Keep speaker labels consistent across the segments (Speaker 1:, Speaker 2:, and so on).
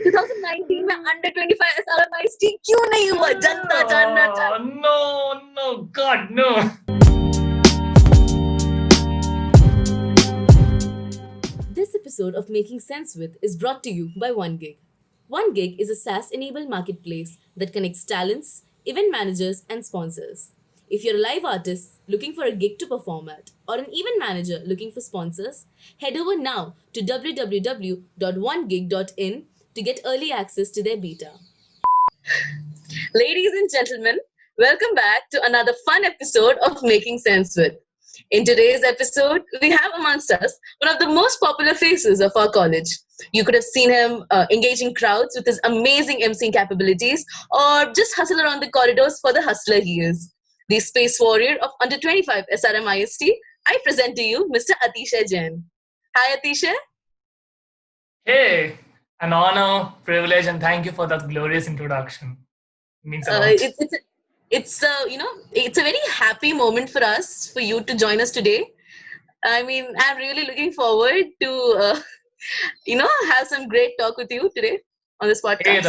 Speaker 1: 2019 में under 25 SRMIST क्यों नहीं हुआ? जनता जानना चाहती।
Speaker 2: No, God, no.
Speaker 3: This episode of Making Sense With is brought to you by OneGig. OneGig is a SaaS-enabled marketplace that connects talents, event managers, and sponsors. If you're a live artist looking for a gig to perform at, or an event manager looking for sponsors, head over now to www.onegig.in to get early access to their beta.
Speaker 1: Ladies and gentlemen, welcome back to another fun episode of Making Sense With. In today's episode, we have amongst us one of the most popular faces of our college. You could have seen him engaging crowds with his amazing emceeing capabilities, or just hustle around the corridors for the hustler he is. The space warrior of under 25 SRMIST, I present to you Mr. Atishay Jain. Hi, Atishay.
Speaker 2: Hey, an honor, privilege, and thank you for that glorious introduction. It means a lot.
Speaker 1: It's a very happy moment for us, for you to join us today. I mean, I'm really looking forward to have some great talk with you today on this podcast.
Speaker 2: Hey,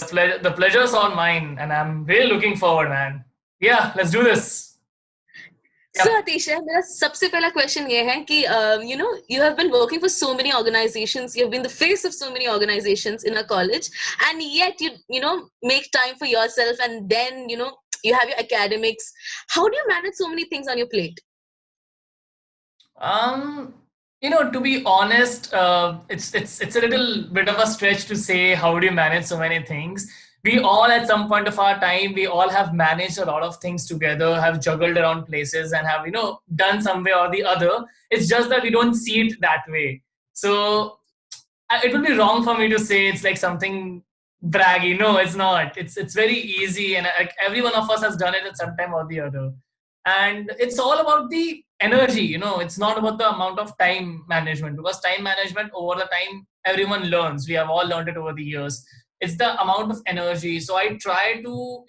Speaker 2: the pleasure's all mine, and I'm really looking forward, man. Yeah, let's do this.
Speaker 1: So, Atisha, मेरा सबसे पहला question ये है कि you have been working for so many organizations. You have been the face of so many organizations in a college, and yet you make time for yourself, and then you have your academics. How do you manage so many things on your plate?
Speaker 2: To be honest, it's a little bit of a stretch to say how do you manage so many things. We all, at some point of our time, we all have managed a lot of things together, have juggled around places, and have done some way or the other. It's just that we don't see it that way. So it would be wrong for me to say it's like something braggy. No, it's not. It's very easy, and like every one of us has done it at some time or the other. And it's all about the energy. It's not about the amount of time management, because time management over the time everyone learns. We have all learned it over the years. It's the amount of energy. So I try to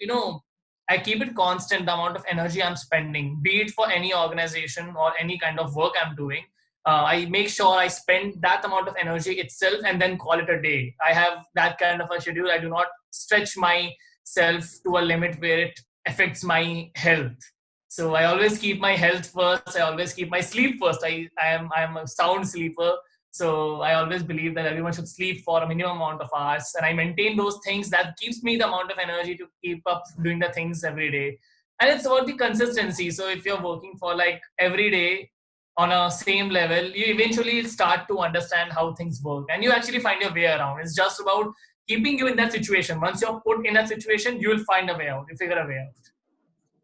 Speaker 2: I keep it constant, the amount of energy I'm spending, be it for any organization or any kind of work I'm doing. I make sure I spend that amount of energy itself and then call it a day. I have that kind of a schedule. I do not stretch myself to a limit where it affects my health. So I always keep my health first. I always keep my sleep first. I am a sound sleeper. So I always believe that everyone should sleep for a minimum amount of hours. And I maintain those things. That gives me the amount of energy to keep up doing the things every day. And it's about the consistency. So if you're working for like every day on a same level, you eventually start to understand how things work. And you actually find your way around. It's just about keeping you in that situation. Once you're put in that situation, you will find a way out. You figure a way out.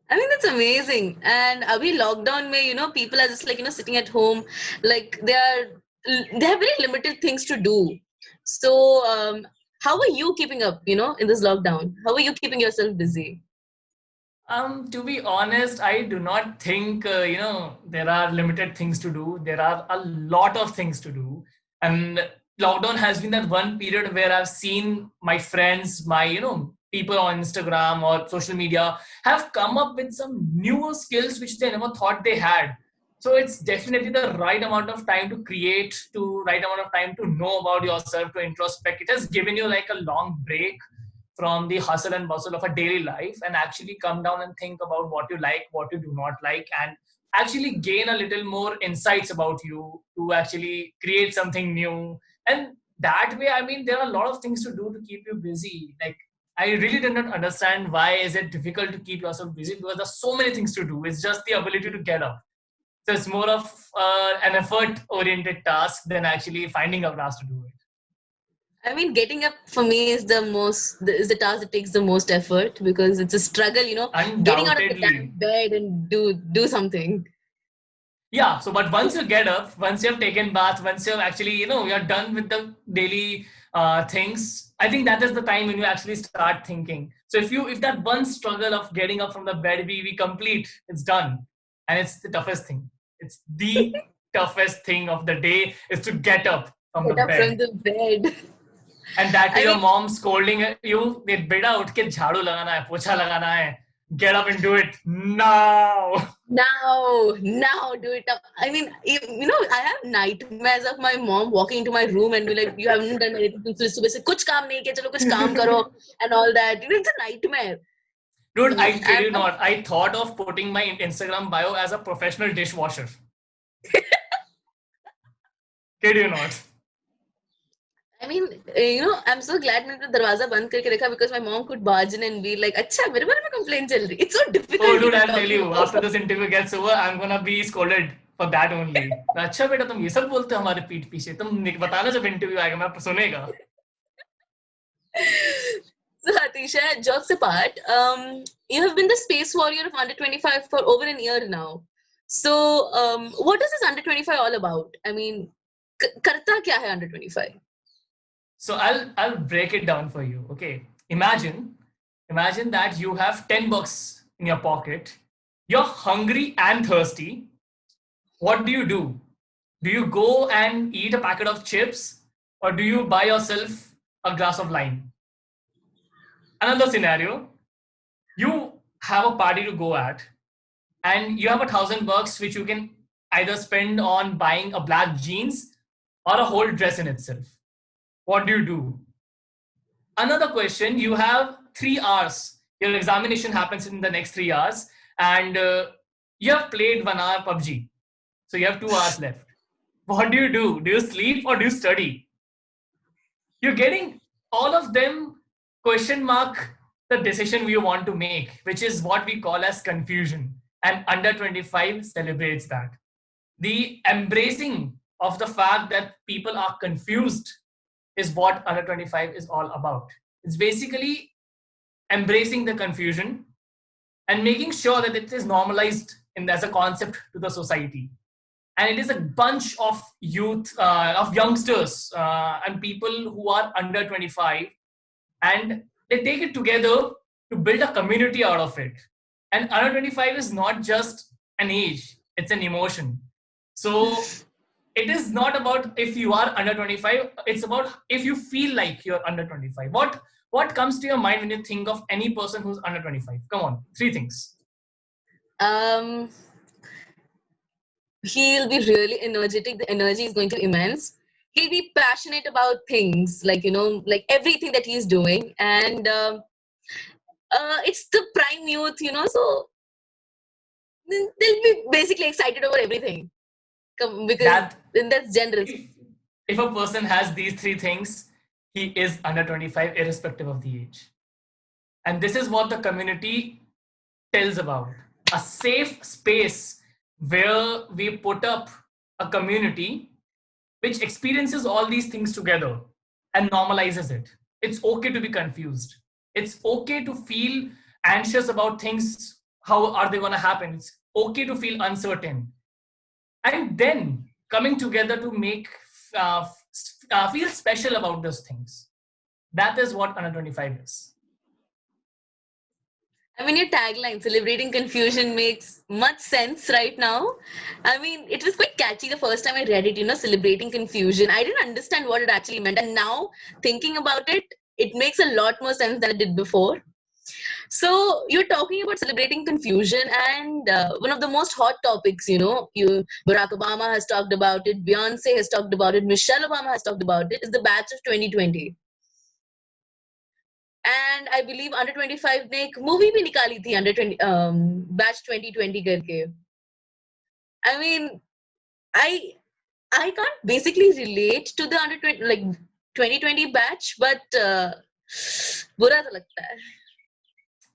Speaker 1: I mean, that's amazing. And abhi lockdown mein, people are just like, sitting at home, like they have very limited things to do. So, how are you keeping up, in this lockdown? How are you keeping yourself busy?
Speaker 2: To be honest, I do not think, there are limited things to do. There are a lot of things to do. And lockdown has been that one period where I've seen my friends, people on Instagram or social media have come up with some newer skills which they never thought they had. So it's definitely the right amount of time to create, to right amount of time to know about yourself, to introspect. It has given you like a long break from the hustle and bustle of a daily life, and actually come down and think about what you like, what you do not like, and actually gain a little more insights about you to actually create something new. And that way, I mean, there are a lot of things to do to keep you busy. Like, I really did not understand why is it difficult to keep yourself busy, because there's so many things to do. It's just the ability to get up. So it's more of an effort-oriented task than actually finding a task to do it.
Speaker 1: I mean, getting up for me is the task that takes the most effort, because it's a struggle, getting out of the damn bed and do something.
Speaker 2: Yeah. So, but once you get up, once you have taken bath, once you've actually, you're done with the daily things, I think that is the time when you actually start thinking. So if that one struggle of getting up from the bed, we complete, it's done. And it's the toughest thing. It's the toughest thing of the day is to get up from the
Speaker 1: bed.
Speaker 2: And that your mom scolding you, beta utke jhadu lagana hai, pocha lagana hai. Get up and do it now.
Speaker 1: Now, do it up. I mean, I have nightmares of my mom walking into my room and be like, "You haven't done anything since सुबह से कुछ काम नहीं किया, चलो कुछ काम करो," and all that. It's a nightmare.
Speaker 2: Dude, I kid you
Speaker 1: And
Speaker 2: not. I thought of putting my Instagram bio as a professional dishwasher. Kid you not.
Speaker 1: I mean, I'm so glad मैंने दरवाजा बंद करके रखा because my mom could barge in and be like, अच्छा मेरे बारे में complaint चल रही. It's so difficult.
Speaker 2: Oh, dude,
Speaker 1: to
Speaker 2: I'll
Speaker 1: talk
Speaker 2: tell you.
Speaker 1: about.
Speaker 2: After this interview gets over, I'm gonna be scolded for that only. अच्छा बेटा तुम ये सब बोलते हो हमारे पीठ पीछे. तुम बताना जब इंटरव्यू आएगा मैं सुनेगा.
Speaker 1: So Hatisha, jokes apart, you have been the space warrior of under 25 for over a year now. So, what is this under 25 all about? I mean, karta kya hai under 25?
Speaker 2: So I'll break it down for you. Okay, imagine that you have $10 in your pocket. You're hungry and thirsty. What do? Do you go and eat a packet of chips, or do you buy yourself a glass of lime? Another scenario, you have a party to go at, and you have $1,000 which you can either spend on buying a black jeans or a whole dress in itself. What do? Another question, you have 3 hours. Your examination happens in the next 3 hours, and you have played 1 hour PUBG. So you have 2 hours left. What do? Do you sleep or do you study? You're getting all of them question mark the decision we want to make, which is what we call as confusion. And under 25 celebrates that. The embracing of the fact that people are confused is what under 25 is all about. It's basically embracing the confusion and making sure that it is normalized as a concept to the society. And it is a bunch of youth, of youngsters and people who are under 25, and they take it together to build a community out of it. And under 25 is not just an age, it's an emotion. So it is not about if you are under 25, it's about if you feel like you're under 25. What comes to your mind when you think of any person who's under 25? Come on, 3 things.
Speaker 1: He'll be really energetic. The energy is going to be immense. He'll be passionate about things like everything that he's doing, and it's the prime youth, so they'll be basically excited over everything because that's general.
Speaker 2: If a person has these 3 things, he is under 25 irrespective of the age. And this is what the community tells about: a safe space where we put up a community which experiences all these things together and normalizes it. It's okay to be confused. It's okay to feel anxious about things. How are they going to happen? It's okay to feel uncertain. And then coming together to make feel special about those things. That is what under 25 is.
Speaker 1: I mean, your tagline, celebrating confusion, makes much sense right now. I mean, it was quite catchy the first time I read it, celebrating confusion. I didn't understand what it actually meant. And now, thinking about it, it makes a lot more sense than it did before. So, you're talking about celebrating confusion, and one of the most hot topics, Barack Obama has talked about it, Beyonce has talked about it, Michelle Obama has talked about it, is the batch of 2020. And I believe under 25 ने एक movie भी निकाली थी under 20 batch 2020 करके. I mean, I can't basically relate to the under 20 like 2020 batch, but बुरा तो लगता है.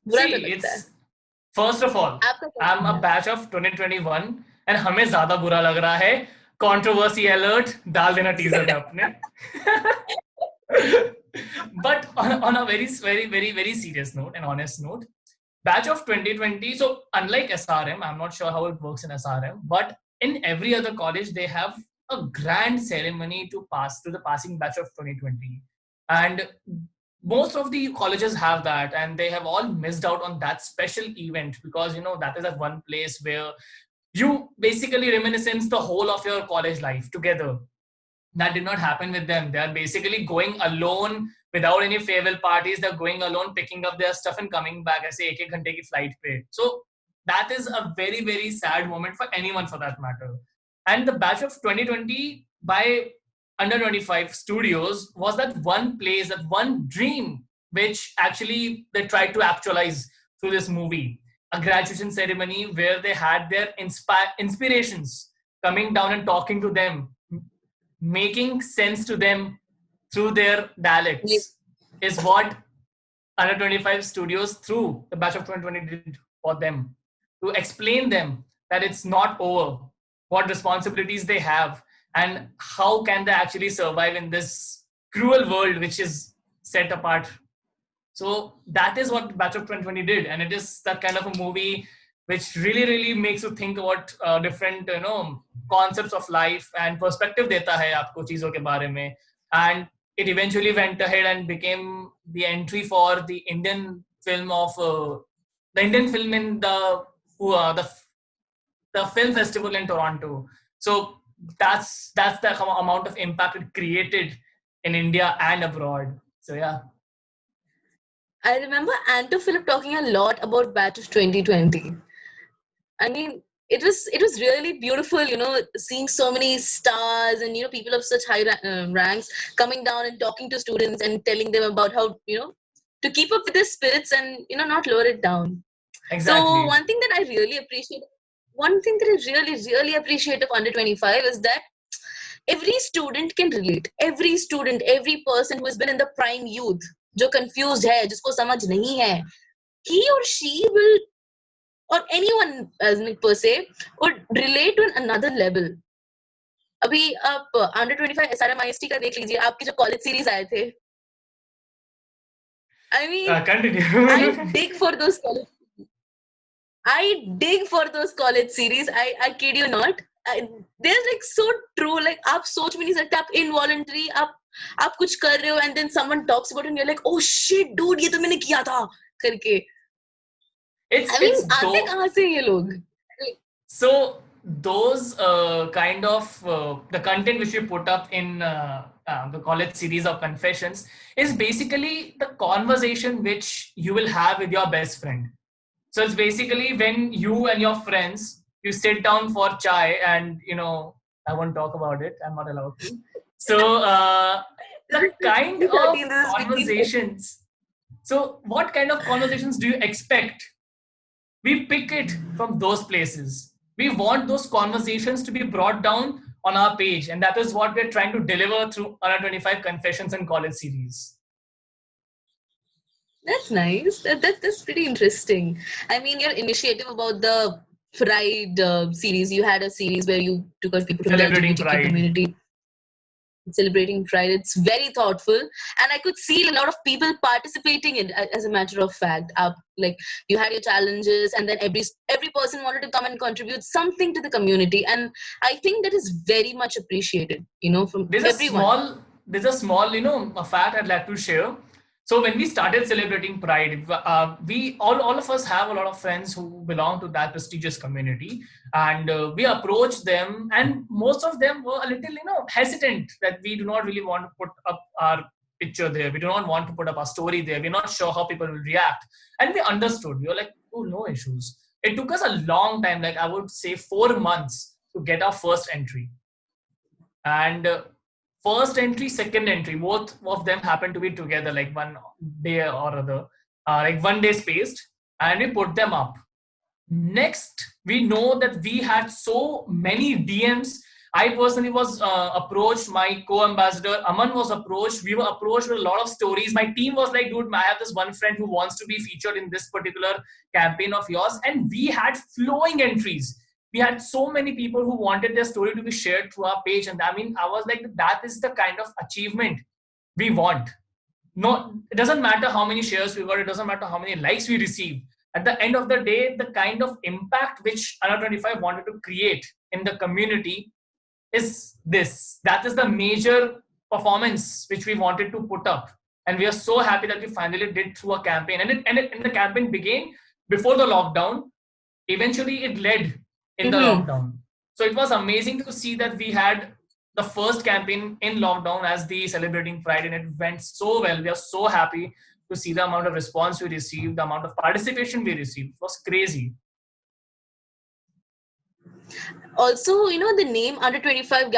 Speaker 2: It's first of all, I'm a batch of 2021 and हमें ज़्यादा बुरा लग रहा है. Controversy alert डाल देना teaser में अपने. But on a very, very, very, very serious note and honest note, batch of 2020, so unlike SRM, I'm not sure how it works in SRM, but in every other college, they have a grand ceremony to pass to the passing batch of 2020. And most of the colleges have that, and they have all missed out on that special event because, that is at one place where you basically reminiscence the whole of your college life together. That did not happen with them. They are basically going alone without any farewell parties. They're going alone, picking up their stuff and coming back. I say ek ghante ki flight pe. So that is a very, very sad moment for anyone for that matter. And the batch of 2020 by under 25 studios was that one place, that one dream, which actually they tried to actualize through this movie. A graduation ceremony where they had their inspirations coming down and talking to them, making sense to them through their dialects, is what under 25 studios through the batch of 2020 did for them, to explain them that it's not over, what responsibilities they have, and how can they actually survive in this cruel world which is set apart. So that is what batch of 2020 did, and it is that kind of a movie which really, really makes you think about different, concepts of life and perspective deta hai aapko cheezon ke bare mein. And it eventually went ahead and became the entry for the Indian film in the film festival in Toronto. So that's the amount of impact it created in India and abroad. So yeah.
Speaker 1: I remember Anto Philip talking a lot about Batch of 2020. I mean, it was really beautiful, seeing so many stars and people of such high ranks coming down and talking to students and telling them about how to keep up with their spirits and not lower it down.
Speaker 2: Exactly.
Speaker 1: So one thing that I really really appreciate of under 25 is that every student can relate. Every student, every person who has been in the prime youth, जो confused है, जिसको समझ नहीं है, he or she will, or anyone as per se, would relate to another level. अभी आप under 25 SRM IST का देख लीजिए, आपकी जो college series आए थे. I mean,
Speaker 2: continue.
Speaker 1: I dig for those college series. I kid you not. They're like so true. Like आप सोच भी नहीं सकते, आप involuntary, आप कुछ कर रहे हो and then someone talks about it and you're like, oh shit dude, ये तो मैंने किया था करके. आते कहाँ से ये लोग?
Speaker 2: So those kind of the content which we put up in the college series of Confessions is basically the conversation which you will have with your best friend. So it's basically when you and your friends, you sit down for chai and, I won't talk about it. I'm not allowed to. So the kind of conversations. So what kind of conversations do you expect? We pick it from those places. We want those conversations to be brought down on our page. And that is what we're trying to deliver through Under 25 Confessions and College series.
Speaker 1: That's nice. That's pretty interesting. I mean, your initiative about the Pride series, you had a series where you took out people from the LGBTQ community. Celebrating Pride. It's very thoughtful, and I could see a lot of people participating in it. As a matter of fact, like you had your challenges, and then every person wanted to come and contribute something to the community, and I think that is very much appreciated. From everyone.
Speaker 2: There's a small, a fact I'd like to share. So when we started celebrating Pride, we all of us have a lot of friends who belong to that prestigious community, and we approached them, and most of them were a little, hesitant that we do not really want to put up our picture there. We do not want to put up our story there. We're not sure how people will react, and we understood. We were like, oh, no issues. It took us a long time, like I would say 4 months, to get our first entry, and. First entry, second entry, both of them happened to be together, like one day or other, like 1 day spaced, and we put them up. Next, we know that we had so many DMs. I personally was approached, my co-ambassador Aman was approached, we were approached with a lot of stories. My team was like, dude, I have this one friend who wants to be featured in this particular campaign of yours, and we had flowing entries. We had so many people who wanted their story to be shared through our page. And I mean, I was like, that is the kind of achievement we want. No, it doesn't matter how many shares we got. It doesn't matter how many likes we receive. At the end of the day, the kind of impact which Under 25 wanted to create in the community is this. That is the major performance which we wanted to put up. And we are so happy that we finally did through a campaign. And the campaign began before the lockdown. Eventually, it led in the lockdown. So it was amazing to see that we had the first campaign in lockdown as the Celebrating Pride, and it went so well. We are so happy to see the amount of response we received, the amount of participation we received. It was crazy.
Speaker 1: Also, the name under 25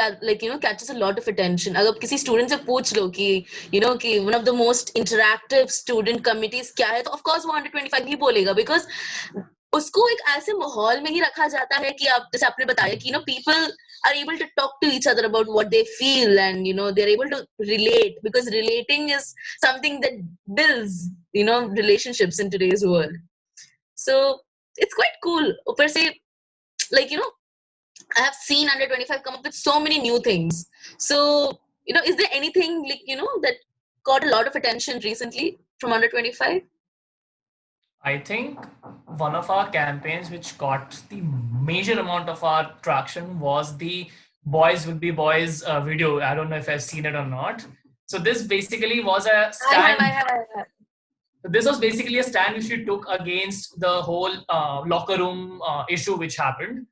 Speaker 1: catches a lot of attention. अगर किसी student से पूछ लो कि one of the most interactive student committees क्या है, तो of course वो under 25 ही बोलेगा, because उसको एक ऐसे माहौल में ही रखा जाता है कि आप जैसे आपने बताया कि people are able to talk to each other about what they feel, and they're able to relate, because relating is something that builds relationships in today's world. So it's quite cool. ऊपर से I have seen under 25 come up with so many new things. So, is there anything that got a lot of attention recently from under 25?
Speaker 2: I think one of our campaigns which got the major amount of our traction was the Boys Will Be Boys video. I don't know if I've seen it or not. So this basically was a stand.
Speaker 1: I have.
Speaker 2: This was basically a stand which we took against the whole locker room issue which happened.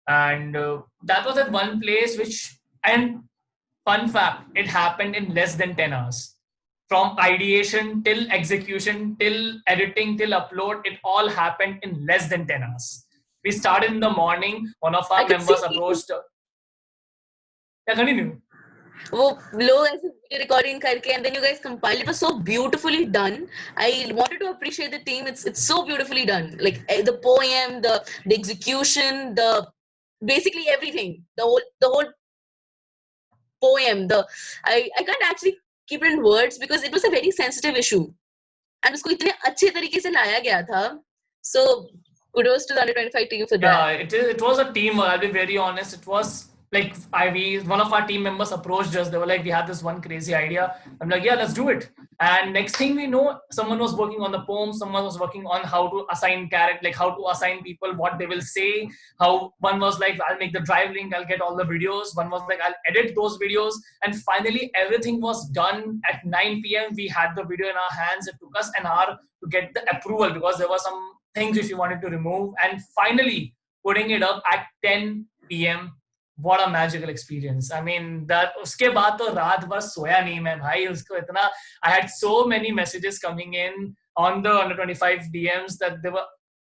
Speaker 2: And that was at one place and fun fact, it happened in less than 10 hours. From ideation till execution, till editing, till upload, it all happened in less than 10 hours. We started in the morning, one of our members approached. Yeah, continue.
Speaker 1: वो लोग ऐसे video recording करके, and then you guys compiled. It was so beautifully done. I wanted to appreciate the team. It's so beautifully done. Like the poem, the execution, basically everything. The whole poem. I can't actually keep it in words because it was a very sensitive issue, and उसको इतने अच्छे तरीके से लाया गया था. So kudos to the under 25 team for that.
Speaker 2: Yeah, it was a team. I'll be very honest. It was like one of our team members approached us. They were like, we had this one crazy idea. I'm like, yeah, let's do it. And next thing we know, someone was working on the poem, someone was working on how to assign how to assign people what they will say. How one was like, I'll make the drive link, I'll get all the videos. One was like, I'll edit those videos. And finally, everything was done at 9 p.m. We had the video in our hands. It took us an hour to get the approval because there were some things which we wanted to remove. And finally, putting it up at 10 p.m. What a magical experience. I mean, that uske baad to raat bhar soya nahi main bhai, usko itna. I had so many messages coming in on the under 25 DMs that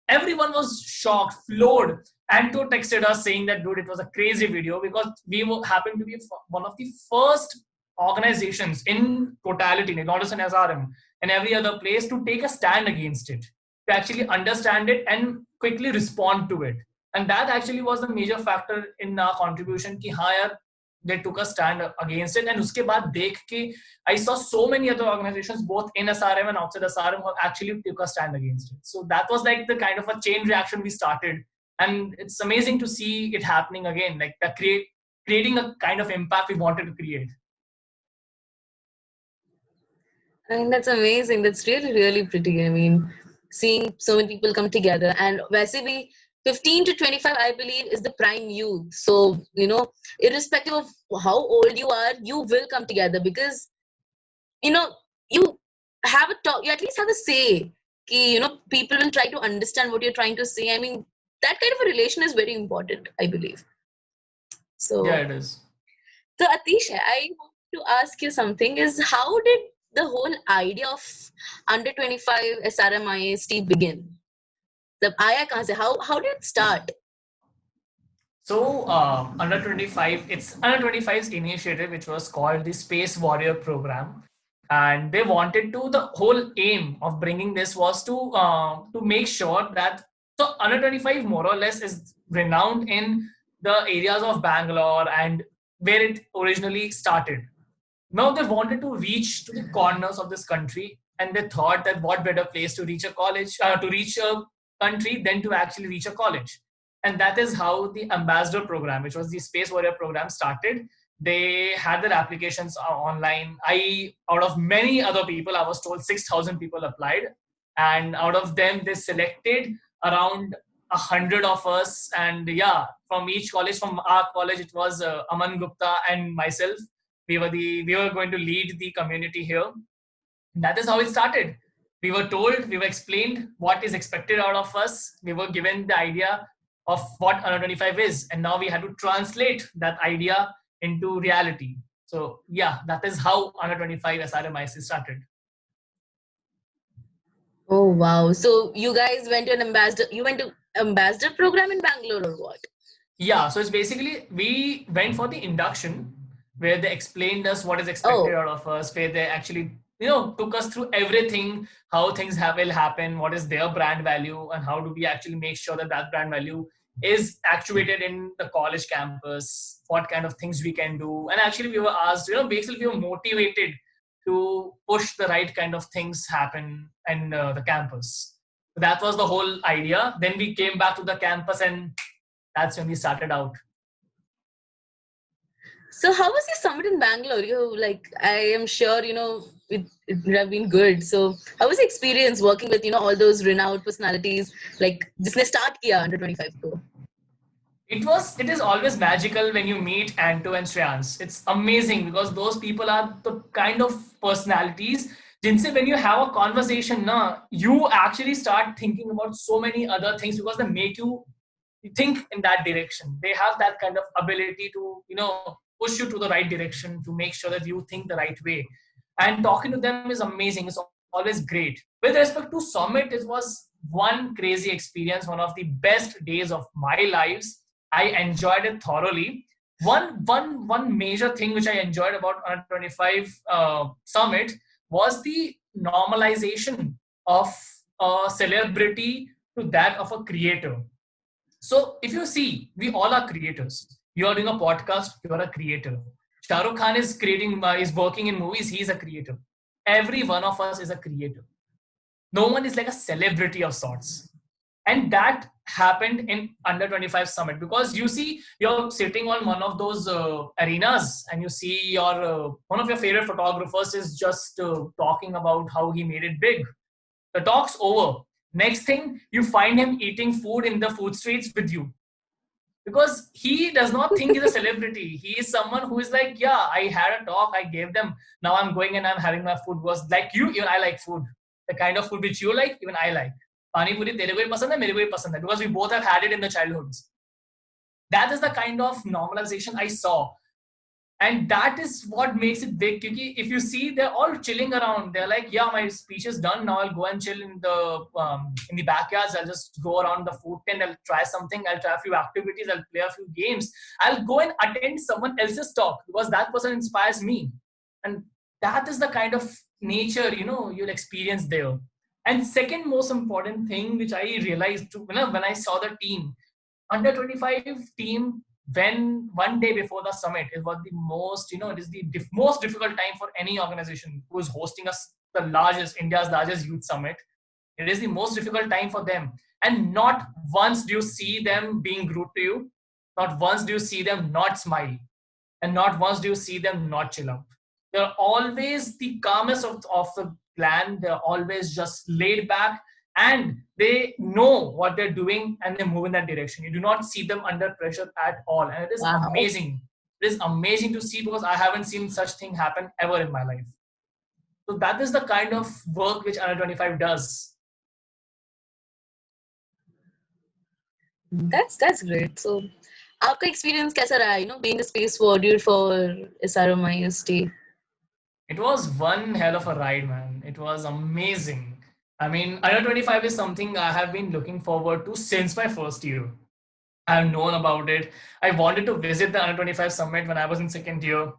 Speaker 2: everyone was shocked, floored. Anto texted us saying that, dude, it was a crazy video because we happened to be one of the first organizations in totality, not just in SRM, and every other place to take a stand against it, to actually understand it and quickly respond to it. And that actually was the major factor in our contribution ki haan yaar, they took a stand against it. And uske baad dekh ke, I saw so many other organizations both in SRM and outside SRM who actually took a stand against it. So that was like the kind of a chain reaction we started. And it's amazing to see it happening again, like creating a kind of impact we wanted to create.
Speaker 1: I mean, that's amazing. That's really, really pretty. I mean, seeing so many people come together. And basically, 15 to 25, I believe, is the prime youth. So, irrespective of how old you are, you will come together because, you have a talk, you at least have a say. Ki, people will try to understand what you're trying to say. I mean, that kind of a relation is very important, I believe. So,
Speaker 2: yeah, it is.
Speaker 1: So, Atish, I want to ask you something is how did the whole idea of under 25 SRM IST begin? How did it start?
Speaker 2: So under 25, it's under 25's initiative, which was called the Space Warrior Program, and they wanted to. The whole aim of bringing this was to make sure that under 25 more or less is renowned in the areas of Bangalore and where it originally started. Now they wanted to reach to the corners of this country, and they thought that what better place to reach a college, to reach a country than to actually reach a college. And that is how the ambassador program, which was the Space Warrior program, started. They had their applications online. Out of many other people, I was told 6,000 people applied, and out of them they selected around 100 of us. And yeah, from each college, from our college, it was Aman Gupta and myself. We were going to lead the community here. And that is how it started. We were told, we were explained what is expected out of us. We were given the idea of what under 25 is. And now we had to translate that idea into reality. So yeah, that is how under 25 SRMIC started.
Speaker 1: Oh wow! So you guys went to an ambassador. You went to ambassador program in Bangalore or what?
Speaker 2: Yeah, so it's basically we went for the induction where they explained us what is expected
Speaker 1: Oh,
Speaker 2: out of us, where they actually took us through everything, how things will happen, what is their brand value, and how do we actually make sure that that brand value is actuated in the college campus, what kind of things we can do. And actually we were asked, basically we were motivated to push the right kind of things happen in the campus. So that was the whole idea. Then we came back to the campus, and that's when we started out.
Speaker 1: so how was your summit in Bangalore? You like, I am sure it would have been good. So how was the experience working with all those renowned personalities like जिसने start किया under 25 को?
Speaker 2: It is always magical when you meet Anto and Shreyans. It's amazing because those people are the kind of personalities jinse when you have a conversation na, you actually start thinking about so many other things because they make you think in that direction. They have that kind of ability to push you to the right direction, to make sure that you think the right way. And talking to them is amazing. It's always great. With respect to Summit, it was one crazy experience, one of the best days of my lives. I enjoyed it thoroughly. One major thing which I enjoyed about 125 Summit was the normalization of a celebrity to that of a creator. So if you see, we all are creators. You are doing a podcast, you are a creator. Shah Rukh Khan is is working in movies, he is a creator. Every one of us is a creator. No one is like a celebrity of sorts. And that happened in under 25 summit because you see you're sitting on one of those arenas and you see your one of your favorite photographers is just talking about how he made it big. The talk's over. Next thing, you find him eating food in the food streets with you because he does not think he's a celebrity. He is someone who is like, yeah, I had a talk, I gave them, now I'm going and I'm having my food. Was like you, even I like food. The kind of food which you like, even I like. Pani puri tere ko bhi pasand hai, mere ko bhi pasand hai, because we both have had it in the childhoods. That is the kind of normalization I saw. And that is what makes it big. Because if you see, they're all chilling around. They're like, yeah, my speech is done. Now I'll go and chill in the backyards. I'll just go around the food tent. I'll try something. I'll try a few activities. I'll play a few games. I'll go and attend someone else's talk because that person inspires me. And that is the kind of nature, you'll experience there. And second most important thing, which I realized when I saw the team, under 25 team, when one day before the summit, it was the most, it is the most difficult time for any organization who is hosting us India's largest youth summit. It is the most difficult time for them. And not once do you see them being rude to you. Not once do you see them not smile. And not once do you see them not chill out. They're always the calmest of the plan. They're always just laid back and they know what they're doing and they move in that direction. You do not see them under pressure at all. And it is amazing. It is amazing to see because I haven't seen such thing happen ever in my life. So that is the kind of work which under 25 does.
Speaker 1: That's great. So, आपका experience कैसा रहा? Being the space warrior for SRMIST.
Speaker 2: It was one hell of a ride, man. It was amazing. I mean, under 25 is something I have been looking forward to since my first year. I have known about it. I wanted to visit the under 25 summit when I was in second year.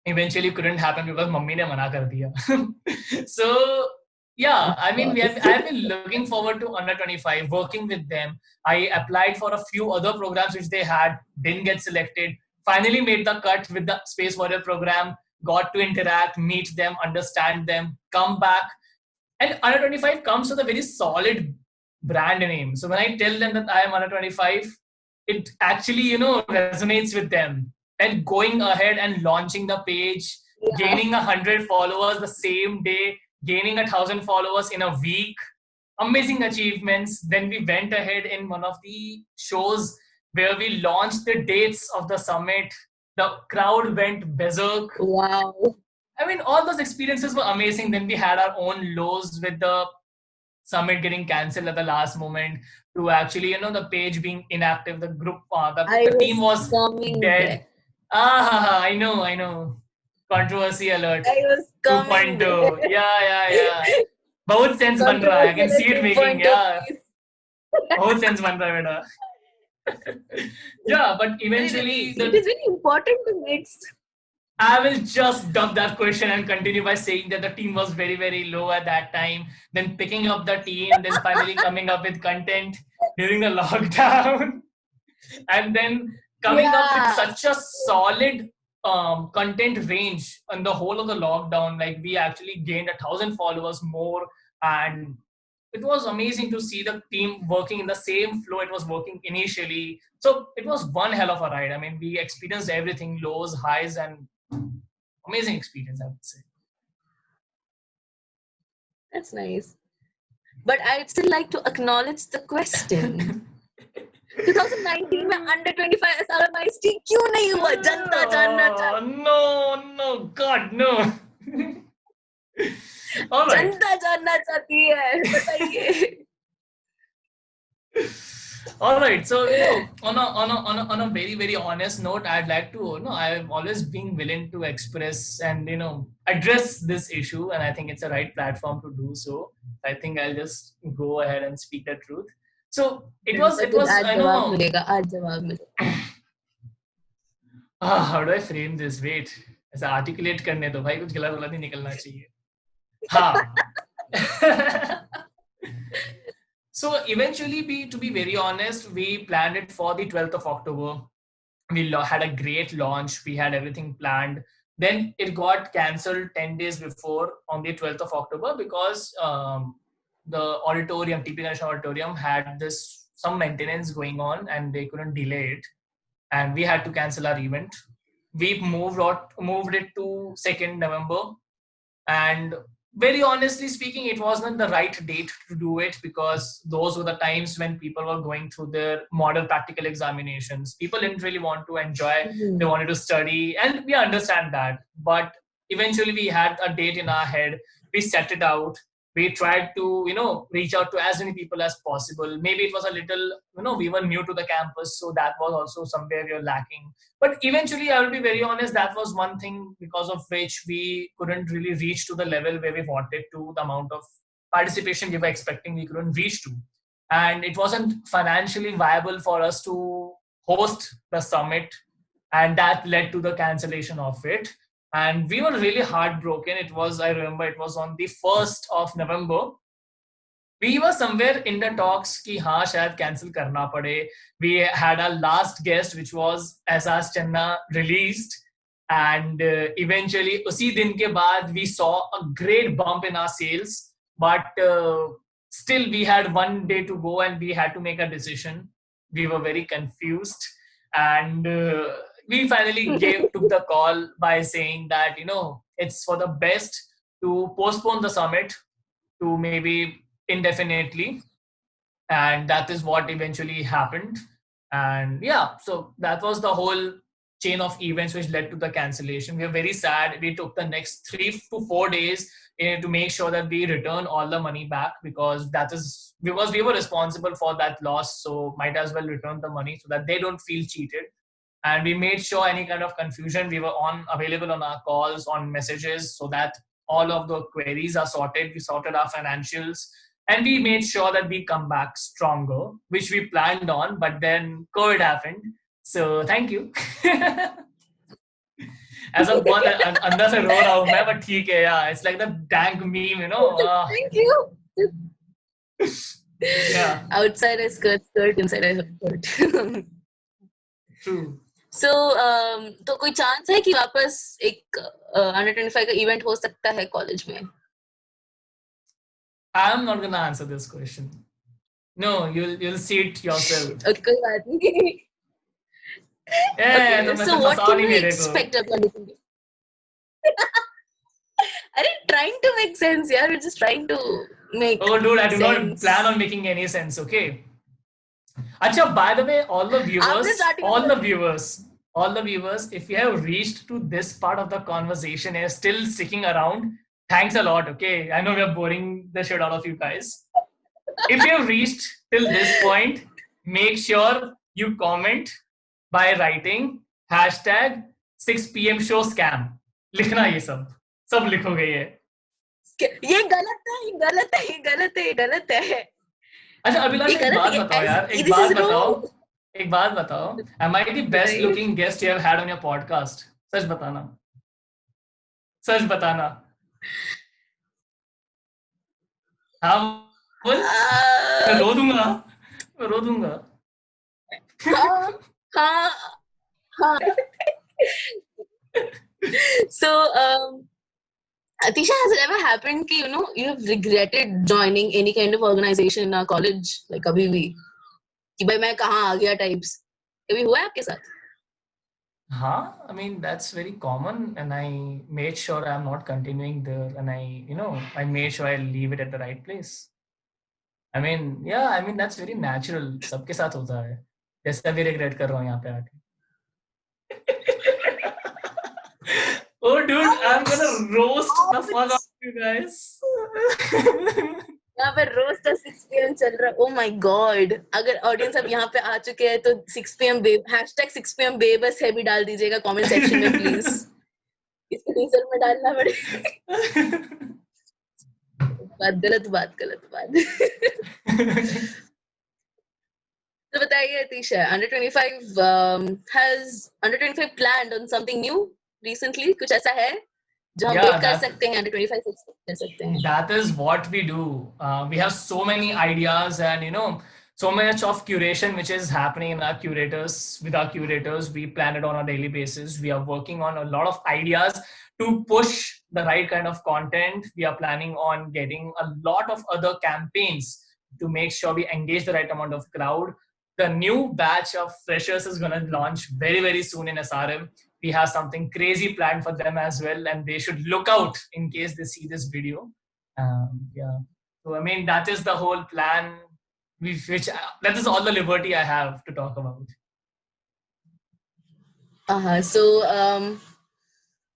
Speaker 2: Eventually couldn't happen because mummy ne mana kar diya. So yeah, I mean, I've been looking forward to under 25, working with them. I applied for a few other programs which they had, didn't get selected. Finally made the cut with the Space Warrior program, got to interact, meet them, understand them, come back. And under 25 comes with a very solid brand name. So when I tell them that I am under 25, it actually, resonates with them. And going ahead and launching the page, gaining 100 followers the same day, gaining 1,000 followers in a week, amazing achievements. Then we went ahead in one of the shows where we launched the dates of the summit. The crowd went berserk.
Speaker 1: Wow.
Speaker 2: I mean, all those experiences were amazing. Then we had our own lows with the summit getting cancelled at the last moment, to actually, the page being inactive, the group, the team was dead. I know. Controversy alert.
Speaker 1: I was coming.
Speaker 2: 2.0. Yeah. बहुत sense बन रहा है. I can
Speaker 1: Controversial
Speaker 2: see it making.
Speaker 1: 2.0,
Speaker 2: Yeah.
Speaker 1: please.
Speaker 2: बहुत sense बन रहा है बेटा. Yeah, but eventually
Speaker 1: It is very important to mix.
Speaker 2: I will just dump that question and continue by saying that the team was very, very low at that time. Then picking up the team, then finally coming up with content during the lockdown, and then coming up with
Speaker 1: Yeah.
Speaker 2: such a solid content range on the whole of the lockdown. Like we actually gained 1,000 followers more, and it was amazing to see the team working in the same flow it was working initially. So it was one hell of a ride. I mean, we experienced everything, lows, highs, and amazing experience, I would say.
Speaker 1: That's nice. But I'd still like to acknowledge the question. 2019 में under 25 SRMIST क्यों नहीं हुआ? जनता जानना चाहती है.
Speaker 2: No, God, no. All right.
Speaker 1: जनता जानना चाहती है. बताइए.
Speaker 2: All right. So on a very, very honest note, I'd like to I've always been willing to express and address this issue, and I think it's a right platform to do so. I think I'll just go ahead and speak the truth. So it was
Speaker 1: आज
Speaker 2: I
Speaker 1: जवाब
Speaker 2: know
Speaker 1: मिलेगा. आज जवाब मिलेगा.
Speaker 2: how do I frame this? Wait, ऐसा articulate करने दो भाई, कुछ गलत गलत नहीं निकलना चाहिए. हाँ. So eventually, to be very honest, we planned it for the 12th of October. We had a great launch. We had everything planned. Then it got cancelled 10 days before on the 12th of October because the auditorium, TP Ganesh Auditorium, had some maintenance going on and they couldn't delay it. And we had to cancel our event. We moved it to 2nd November. And very honestly speaking, it wasn't the right date to do it because those were the times when people were going through their model practical examinations. People didn't really want to enjoy. They wanted to study, and we understand that. But eventually we had a date in our head. We set it out. We tried to, reach out to as many people as possible. Maybe it was a little, we were new to the campus, so that was also somewhere we were lacking. But eventually, I will be very honest, that was one thing because of which we couldn't really reach to the level where we wanted to, the amount of participation we were expecting, we couldn't reach to. And it wasn't financially viable for us to host the summit. And that led to the cancellation of it. And we were really heartbroken. I remember it was on the 1st of November. We were somewhere in the talks कि हाँ शायद cancel करना पड़े. We had our last guest, which was Ehsaas Channa, released, and eventually उसी दिन के बाद we saw a great bump in our sales, but still we had one day to go and we had to make a decision. We were very confused, and we finally took the call by saying that it's for the best to postpone the summit to maybe indefinitely, and that is what eventually happened. And yeah, so that was the whole chain of events which led to the cancellation. We were very sad. We took the next 3 to 4 days to make sure that we return all the money back because we were responsible for that loss, so might as well return the money so that they don't feel cheated. And we made sure any kind of confusion, we were available on our calls, on messages, so that all of the queries are sorted. We sorted our financials, and we made sure that we come back stronger, which we planned on, but then COVID happened. So thank you. As a बहुत अंदर से रो रहा हूँ मैं, but ठीक है, yeah, it's like the dank meme,
Speaker 1: Thank you.
Speaker 2: Yeah.
Speaker 1: Outside is skirt, inside is skirt.
Speaker 2: True.
Speaker 1: So, तो कोई चांस है कि वापस एक under 25 का इवेंट हो सकता है कॉलेज में?
Speaker 2: I'm not gonna answer this question. No, you'll see it yourself.
Speaker 1: Okay, कोई बात नहीं.
Speaker 2: Yeah,
Speaker 1: Okay, so what can we expect of anything? Are trying to make sense? Yeah, we're just trying to make.
Speaker 2: Oh, dude, I do not
Speaker 1: sense.
Speaker 2: plan on making any sense. Okay. Acha, by the way, all the viewers, if you have reached to this part of the conversation and are still sticking around, thanks a lot. Okay, I know we are boring the shit out of you guys. If you have reached till this point, make sure you comment by writing 6 PM show scam. लिखना ये सब लिखोगे ये.
Speaker 1: ये गलत है, ये गलत है, ये गलत है, ये गलत है.
Speaker 2: अच्छा अभिलाष,
Speaker 1: ये
Speaker 2: एक
Speaker 1: गलत
Speaker 2: बात
Speaker 1: है.
Speaker 2: बताओ यार, एक बात बताओ. Am I the best looking guest you have had on your podcast? सच बताना. हाँ बोल. मैं रो दूंगा.
Speaker 1: हाँ. So, Atisha, has it ever happened कि you have regretted joining any kind of organization in our college, like कभी भी कि भाई मैं कहाँ आ गया types, कभी हुआ है आपके साथ?
Speaker 2: हाँ, I mean that's very common, and I made sure I'm not continuing there, and I made sure I leave it at the right place. I mean, yeah, I mean that's very natural. सबके साथ होता है. जैसे अभी regret कर रहा हूँ यहाँ पे आके. Oh dude, I'm gonna roast the fuck out of you guys.
Speaker 1: यहाँ पे रोज का 6 PM चल रहा है. Oh my god, अगर ऑडियंस अब यहाँ पे आ चुके हैं तो 6 PM #6 PM बेबस है भी डाल दीजिएगा कमेंट सेक्शन में प्लीज. इसको टीजर में डालना पड़ेगा. गलत बात. तो बताइए Atisha, has under 25 planned on something new recently? कुछ ऐसा है जो हम वेट कर सकते हैं under 25 से कर सकते हैं?
Speaker 2: That is what we do. We have so many ideas, and so much of curation which is happening in our curators. We plan it on a daily basis. We are working on a lot of ideas to push the right kind of content. We are planning on getting a lot of other campaigns to make sure we engage the right amount of crowd. The new batch of freshers is going to launch very, very soon in SRM. We have something crazy planned for them as well, and they should look out in case they see this video. Yeah. So, I mean, that is the whole plan, that is all the liberty I have to talk about.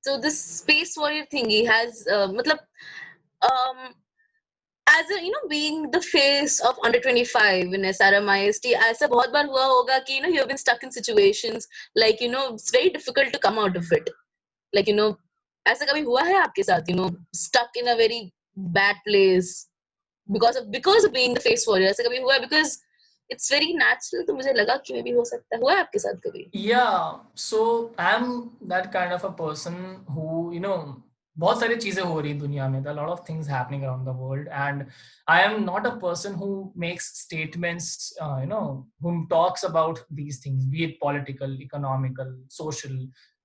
Speaker 1: So this space warrior thingy has, as a, being the face of under 25 in SRMIST, ऐसा बहुत बार हुआ होगा कि you have been stuck in situations like it's very difficult to come out of it. Like ऐसा कभी हुआ है आपके साथ stuck in a very bad place because of being the face warrior? ऐसा कभी हुआ है? Because it's very natural. तो मुझे लगा कि maybe हो सकता है. हुआ है आपके साथ कभी?
Speaker 2: Yeah, so I'm that kind of a person who बहुत सारी चीजें हो रही दुनिया में. There are a lot of things happening around the world, and I am not a person who makes statements, who talks about these things, be it political, economical, social.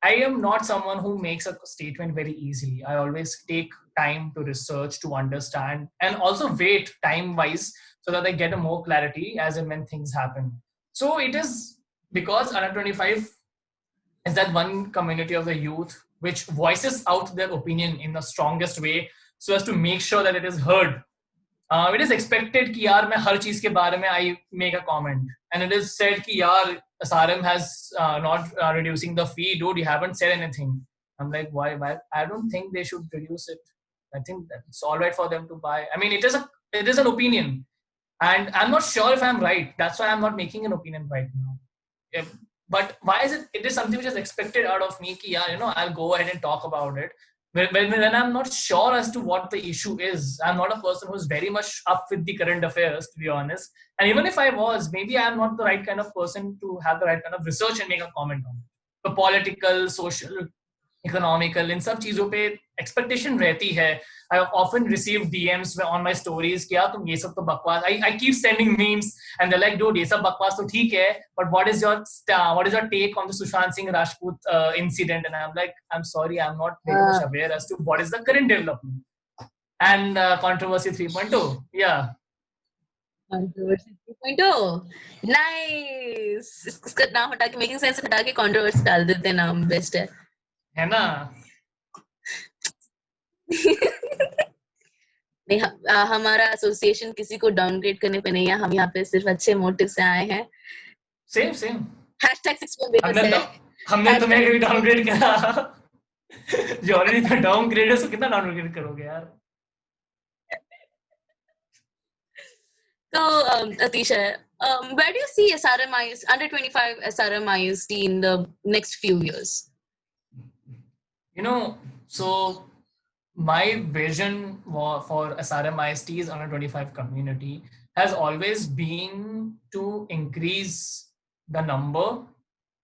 Speaker 2: I am not someone who makes a statement very easily. I always take time to research, to understand, and also wait time-wise so that I get a more clarity as and when things happen. So it is because under 25 is that one community of the youth which voices out their opinion in the strongest way so as to make sure that it is heard. It is expected कि यार मैं हर चीज के बारे में I make a comment, and it is said कि यार SRM has not reducing the fee. Dude, you haven't said anything. I'm like, why? I don't think they should reduce it. I think that it's all right for them to buy. I mean, it is an opinion, and I'm not sure if I'm right. That's why I'm not making an opinion right now. But why is it? It is something which is expected out of me. Ki, yeah, I'll go ahead and talk about it. When I'm not sure as to what the issue is, I'm not a person who's very much up with the current affairs, to be honest. And even if I was, maybe I'm not the right kind of person to have the right kind of research and make a comment on it. The political, social, economical, इन सब चीजों पे expectation रहती है. I have often received DMs on my stories कि यार तुम ये सब तो बकवास. I keep sending memes and they're like, dude, ये सब बकवास तो ठीक है, but what is your take on the Sushant Singh Rajput incident? And I'm like, I'm sorry, I'm not very much aware as to what is the current development. And controversy 3.0, yeah.
Speaker 1: Controversy 3.0, nice. इसका नाम हटा के Making Sense हटा के controversy डाल देते हैं, नाम बेस्ट है
Speaker 2: ना?
Speaker 1: नहीं, हमारा एसोसिएशन किसी को डाउनग्रेड करने पे नहीं है. हम यहाँ पे सिर्फ अच्छे मोटिव से आए हैं.
Speaker 2: सेम
Speaker 1: हमने
Speaker 2: तुम्हें कभी डाउनग्रेड करा? जो ऑलरेडी तो डाउनग्रेड है, सो कितना डाउनग्रेड करोगे यार?
Speaker 1: So, Atisha, where do you see SRMIs, under 25 SRMIs in the next few years?
Speaker 2: So my vision for SRM IST's under 25 community has always been to increase the number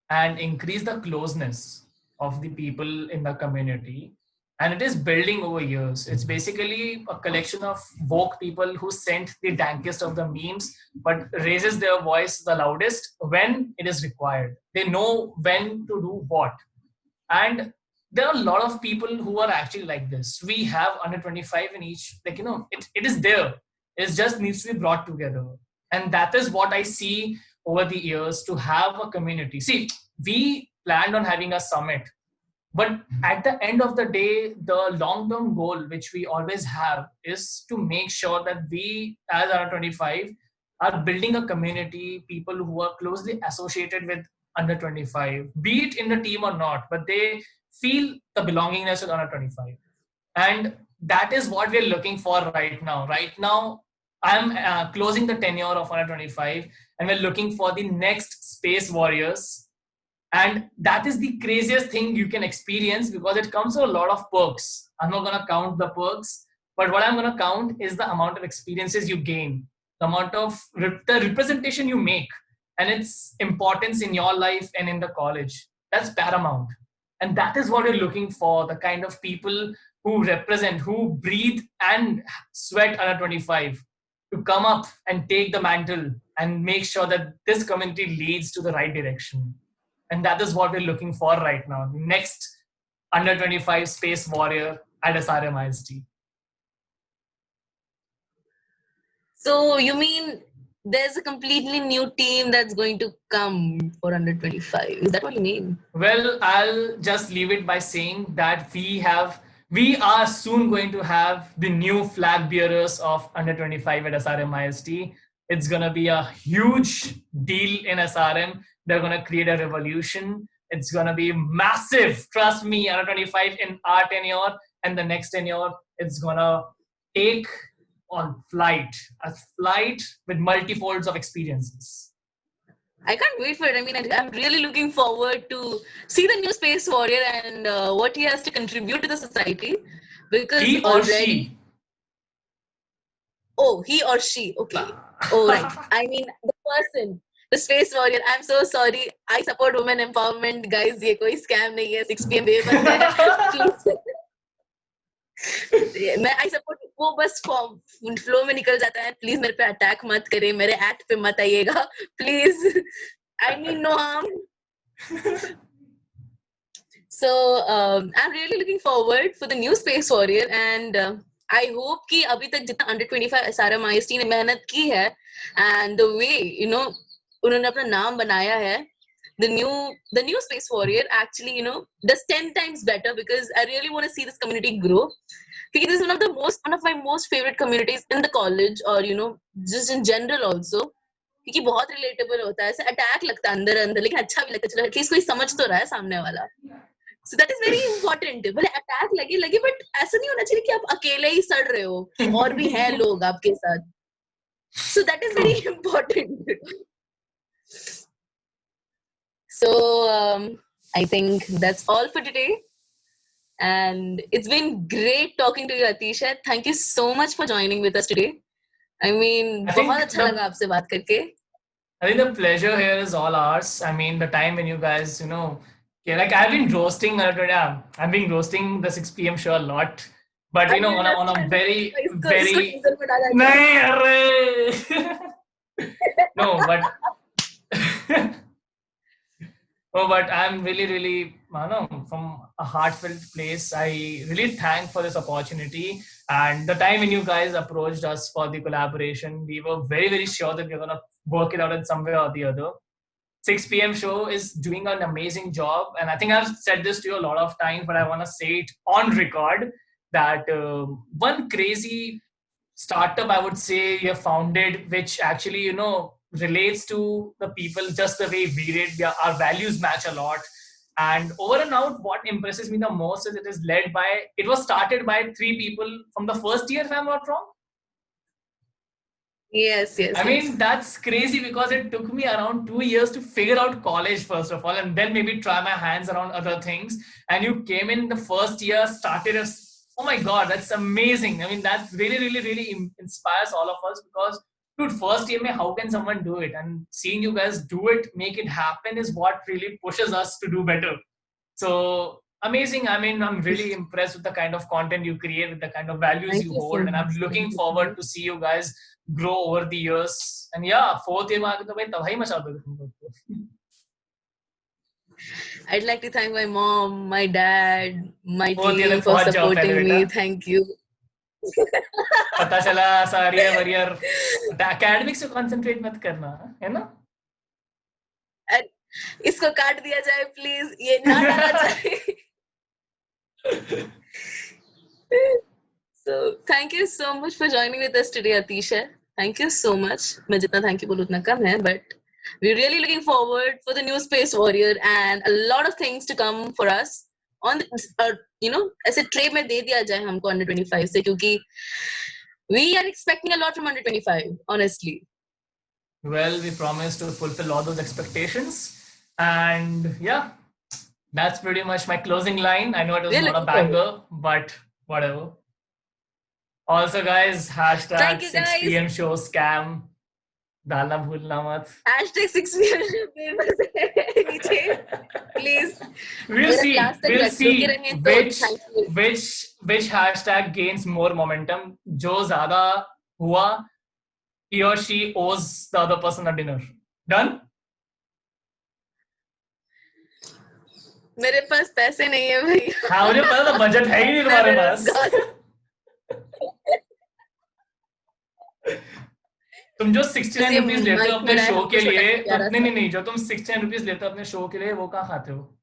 Speaker 2: and increase the closeness of the people in the community. And it is building over years. It's basically a collection of woke people who sent the dankest of the memes, but raises their voice the loudest when it is required. They know when to do what. And there are a lot of people who are actually like this. We have under 25 in each, it is there. It just needs to be brought together. And that is what I see over the years, to have a community. See, we planned on having a summit, but at the end of the day, the long-term goal which we always have is to make sure that we as under 25 are building a community, people who are closely associated with under 25, be it in the team or not, but they feel the belongingness with under 25. And that is what we're looking for right now. Right now, I'm closing the tenure of under 25, and we're looking for the next space warriors. And that is the craziest thing you can experience, because it comes with a lot of perks. I'm not going to count the perks, but what I'm going to count is the amount of experiences you gain, the amount of the representation you make, and its importance in your life and in the college. That's paramount. And that is what we're looking for, the kind of people who represent, who breathe and sweat under 25, to come up and take the mantle and make sure that this community leads to the right direction. And that is what we're looking for right now. Next under 25 space warrior at SRM IST.
Speaker 1: So you mean there's a completely new team that's going to come for under 25? Is that what you mean?
Speaker 2: Well, I'll just leave it by saying that we are soon going to have the new flag bearers of under 25 at SRM IST. It's going to be a huge deal in SRM. They're going to create a revolution. It's going to be massive. Trust me, under 25 in our tenure and the next tenure, it's going to take on a flight with multifolds of experiences.
Speaker 1: I can't wait for it. I mean, I'm really looking forward to see the new space warrior and what he has to contribute to the society. Because
Speaker 2: he or she.
Speaker 1: Oh, he or she. Okay. Oh, right. I mean, the person, the space warrior. I'm so sorry. I support women empowerment, guys. ये कोई scam नहीं है. 6 PM बस मैं I support. वो बस flow में निकल जाता है. प्लीज मेरे पे अटैक मत करे, मेरे एक्ट पे मत आइएगा please. I mean no harm. So I'm really looking forward for the new space warrior, and I hope कि अभी तक जितना under 25 SRM IST ने मेहनत की है, and the way उन्होंने अपना नाम बनाया है, the new space warrior actually does 10 times better, because I really want to see this community grow. Because this is one of my most favorite communities in the college, or just in general also. क्योंकि बहुत relatable होता है, ऐसे attack लगता है अंदर लेकिन अच्छा भी लगता है, चलो at least कोई समझ तो रहा है सामने वाला. So that is very important. भले attack लगे but ऐसा नहीं होना चाहिए कि आप अकेले ही सड़ रहे हो, और भी हैं लोग आपके साथ. So that is very important. So I think that's all for today. And it's been great talking to you, Atisha. Thank you so much for joining with us today. I mean, बहुत अच्छा लगा आपसे बात करके.
Speaker 2: I think the pleasure here is all ours. I mean, the time when you guys, like I've been roasting the 6 PM show a lot. But on a very no, but I'm really from a heartfelt place. I really thank for this opportunity. And the time when you guys approached us for the collaboration, we were very sure that we're gonna work it out in some way or the other. 6 PM show is doing an amazing job, and I think I've said this to you a lot of times, but I want to say it on record that one crazy startup I would say you have founded, which actually relates to the people just the way we did. Our values match a lot. And over and out, what impresses me the most is it was started by 3 people from the first year, if I'm not wrong.
Speaker 1: Yes, yes.
Speaker 2: I
Speaker 1: yes.
Speaker 2: mean, that's crazy because it took me around 2 years to figure out college, first of all, and then maybe try my hands around other things. And you came in the first year, started as, oh my God, that's amazing. I mean, that really, really, really inspires all of us because, dude, first year, mein, how can someone do it? And seeing you guys do it, make it happen is what really pushes us to do better. So amazing. I mean, I'm really impressed with the kind of content you create, with the kind of values
Speaker 1: Thank
Speaker 2: you
Speaker 1: you so
Speaker 2: hold, and I'm
Speaker 1: much.
Speaker 2: looking
Speaker 1: Thank you so
Speaker 2: forward
Speaker 1: much.
Speaker 2: to see you guys grow over the years. And yeah, fourth year में आके तो भाई तबाही मचा दोगे तुम लोग तो.
Speaker 1: I'd like to thank my mom, my dad, my
Speaker 2: Fourth year
Speaker 1: team
Speaker 2: तक
Speaker 1: for
Speaker 2: पहुंच जाओ पहले
Speaker 1: supporting
Speaker 2: बेटा.
Speaker 1: me. Thank you.
Speaker 2: पता चला सारी वरियर academics पे concentrate मत करना है ना.
Speaker 1: And इसको काट दिया जाए प्लीज, ये ना डाला जाए. So thank you so much for joining with us today, Atisha. Thank you so much. मैं जितना thank you बोलूँ उतना कम है, but we're really looking forward for the new Space Warrior and a lot of things to come for us on ऐसे tray में दे दिया जाए हमको under 25 से, क्योंकि we are expecting a lot from under 25, honestly.
Speaker 2: Well, we promise to fulfill all those expectations, and yeah, that's pretty much my closing line. I know it was
Speaker 1: We're
Speaker 2: not a
Speaker 1: looking forward.
Speaker 2: banger, but whatever. Also, guys, hashtag
Speaker 1: Thank you,
Speaker 2: 6
Speaker 1: guys.
Speaker 2: p.m. show scam. डालना भूलना मत.
Speaker 1: Hashtag 6 नीचे please.
Speaker 2: We'll
Speaker 1: मेरा
Speaker 2: see.
Speaker 1: class तक
Speaker 2: We'll
Speaker 1: रुके
Speaker 2: see
Speaker 1: रहेंगे तो thank you.
Speaker 2: which hashtag gains more momentum. जो ज़्यादा हुआ, he or she owes the other person a dinner. Done?
Speaker 1: मेरे पास पैसे नहीं है भैया.
Speaker 2: हाँ, मुझे पता था बजट है ही नहीं तुम्हारे पास. तुम जो 69 रुपीज लेते हो अपने शो के लिए, नहीं, जो तुम 69 रुपीज लेते हो अपने शो के लिए, वो कहाँ खाते हो?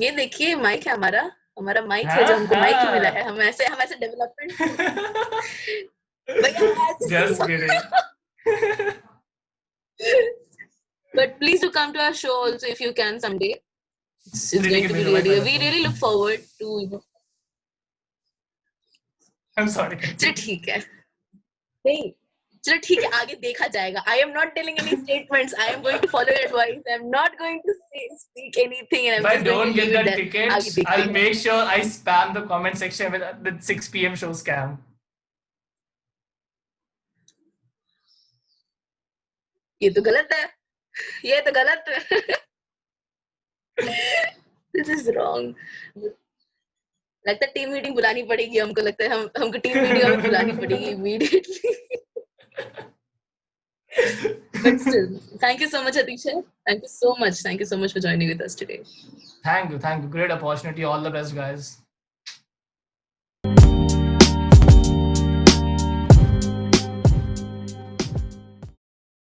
Speaker 1: ये देखिए माइक है हमारा माइक है, जो हमको माइक मिला है. हम ऐसे development.
Speaker 2: Just kidding.
Speaker 1: But please do come to our show also if you can someday. It's going to be really, we really look forward to.
Speaker 2: I'm sorry.
Speaker 1: चलो ठीक है. नहीं, चलो ठीक है, आगे देखा जाएगा. I am not telling any statements. I am going to follow your advice. I am not going to speak anything. And
Speaker 2: If I don't get that ticket, I'll make sure I spam the comment section with the 6 p.m. show scam.
Speaker 1: ये तो गलत है. ये तो गलत है. This is wrong. लगता है टीम मीटिंग बुलानी पड़ेगी हमको. लगता है हमको टीम मीटिंग बुलानी पड़ेगी immediately. But still, thank you so much, Atisha. Thank you so much for joining with us today.
Speaker 2: Thank you. Great opportunity. All the best, guys.